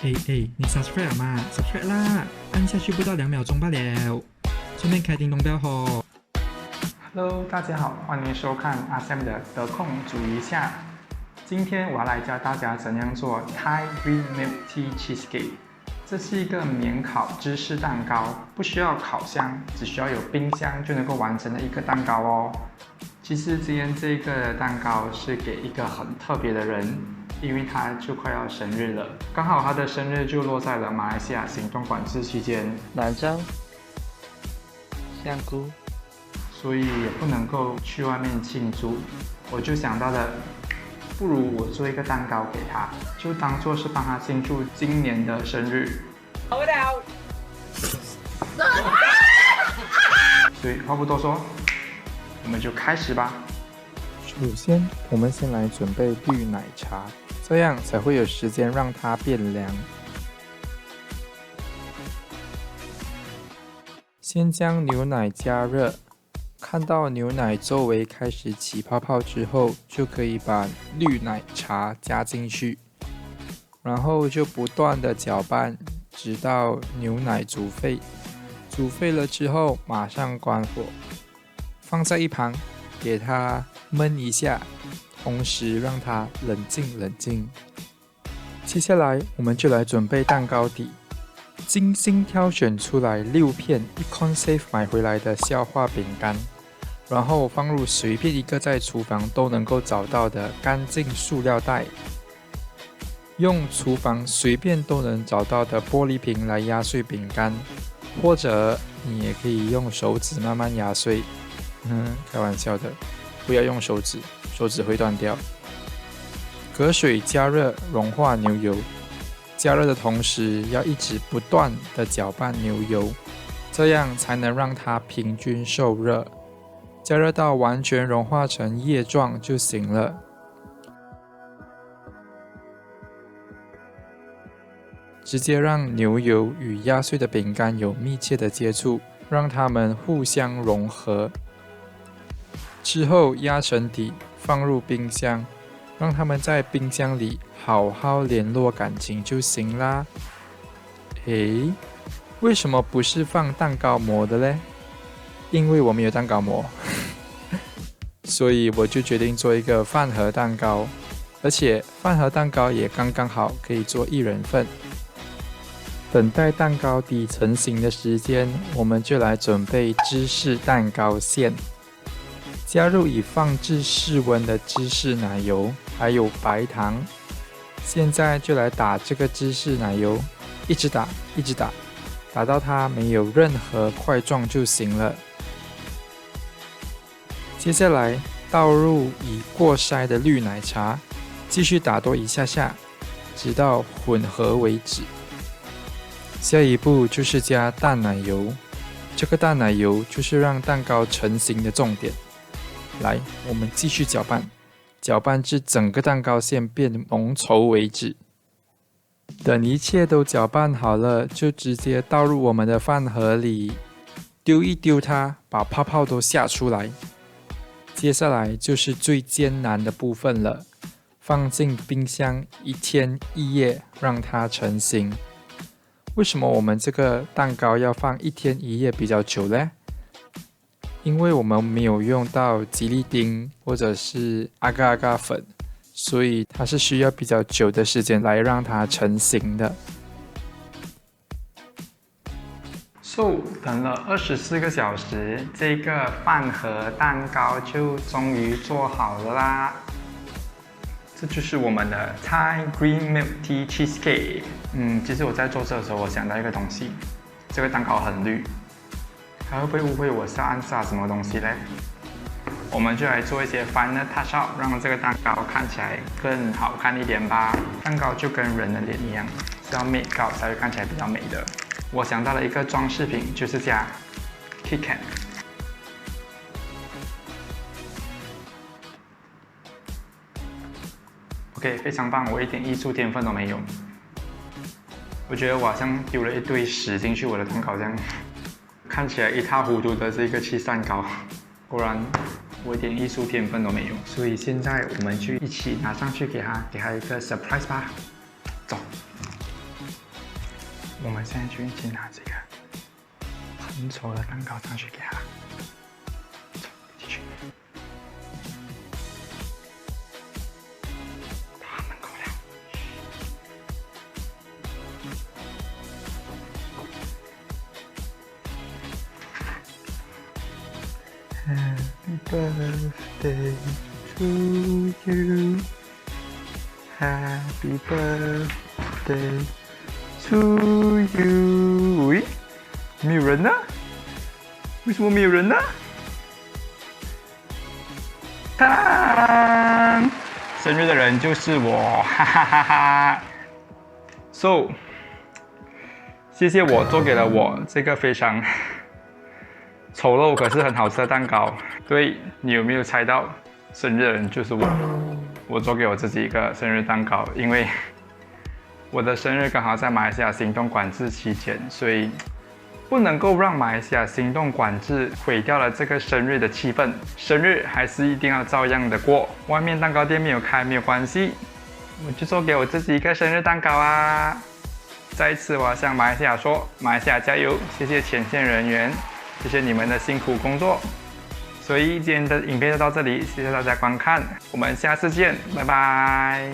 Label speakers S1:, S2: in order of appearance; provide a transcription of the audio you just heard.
S1: 你 subscribe 了吗？subscribe 啦，按下去不到2秒钟罢了。顺便开叮咚标吼。
S2: Hello，大家好，欢迎收看阿 Sam 的得空煮一下。今天我要来教大家怎样做 Thai Green Milk Tea Cheesecake。这是一个免烤芝士蛋糕，不需要烤箱，只需要有冰箱就能够完成的一个蛋糕哦。其实今天这个蛋糕是给一个很特别的人，因为他就快要生日了，刚好他的生日就落在了马来西亚行动管制期间，
S3: 哪张？香菇。
S2: 所以也不能够去外面庆祝。我就想到了，不如我做一个蛋糕给他，就当做是帮他庆祝今年的生日。所以话不多说，我们就开始吧。
S3: 首先，我们先来准备绿奶茶，这样才会有时间让它变凉。先将牛奶加热，看到牛奶周围开始起泡泡之后，就可以把绿奶茶加进去，然后就不断的搅拌，直到牛奶煮沸。煮沸了之后，马上关火，放在一旁，给它焖一下，同时让它冷静。接下来，我们就来准备蛋糕底。精心挑选出来6片 EconSafe 买回来的消化饼干，然后放入随便一个在厨房都能够找到的干净塑料袋，用厨房随便都能找到的玻璃瓶来压碎饼干，或者你也可以用手指慢慢压碎。开玩笑的，不要用手指，手指会断掉。隔水加热融化牛油。加热的同时，要一直不断的搅拌牛油，这样才能让它平均受热。加热到完全融化成液状就行了。直接让牛油与压碎的饼干有密切的接触，让它们互相融合。之后压成底，放入冰箱。让他们在冰箱里好好联络感情就行啦。为什么不是放蛋糕膜的嘞？因为我没有蛋糕膜，所以我就决定做一个饭盒蛋糕，而且饭盒蛋糕也刚刚好可以做1人份。等待蛋糕底成型的时间，我们就来准备芝士蛋糕馅。加入已放置室温的芝士奶油，还有白糖。现在就来打这个芝士奶油，一直打，打到它没有任何块状就行了。接下来倒入已过筛的绿奶茶，继续打多一下，直到混合为止。下一步就是加淡奶油，这个淡奶油就是让蛋糕成型的重点。来，我们继续搅拌至整个蛋糕馅变浓稠为止。等一切都搅拌好了，就直接倒入我们的饭盒里，丢一丢它，把泡泡都下出来。接下来就是最艰难的部分了，放进冰箱1天1夜，让它成型。为什么我们这个蛋糕要放1天1夜比较久呢？因为我们没有用到吉利丁或者是阿嘎粉，所以它是需要比较久的时间来让它成型的。
S2: 等了24个小时，这个饭盒蛋糕就终于做好了啦。这就是我们的 Thai Green Milk Tea Cheesecake。其实我在做这的时候，我想到一个东西，这个蛋糕很绿。还会不会误会我是暗杀什么东西嘞？我们就来做一些 final touch up， 让这个蛋糕看起来更好看一点吧。蛋糕就跟人的脸一样，是要 make up 才会看起来比较美的。我想到了一个装饰品，就是加 KitKat。OK， 非常棒，我一点艺术天分都没有。我觉得我好像丢了一堆屎进去我的蛋糕这样。看起来一塌糊涂的这个cheese蛋糕，果然我一点艺术天分都没有。所以现在我们就一起拿上去给他一个 surprise 吧。走。我们现在就一起拿这个很丑的蛋糕上去给他。走，一起去。他门口了。Happy birthday to you. Happy birthday to you. 喂，没有人呢？为什么没有人呢？当，生日的人就是我，哈哈哈哈。So， 谢谢我做给了我这个非常丑陋可是很好吃的蛋糕。对，你有没有猜到？生日的人就是我，我做给我自己一个生日蛋糕，因为我的生日刚好在马来西亚行动管制期间，所以不能够让马来西亚行动管制毁掉了这个生日的气氛。生日还是一定要照样的过，外面蛋糕店没有开没有关系，我就做给我自己一个生日蛋糕啊！再一次我要向马来西亚说，马来西亚加油！谢谢前线人员，谢谢你们的辛苦工作。所以今天的影片就到这里，谢谢大家观看，我们下次见，拜拜。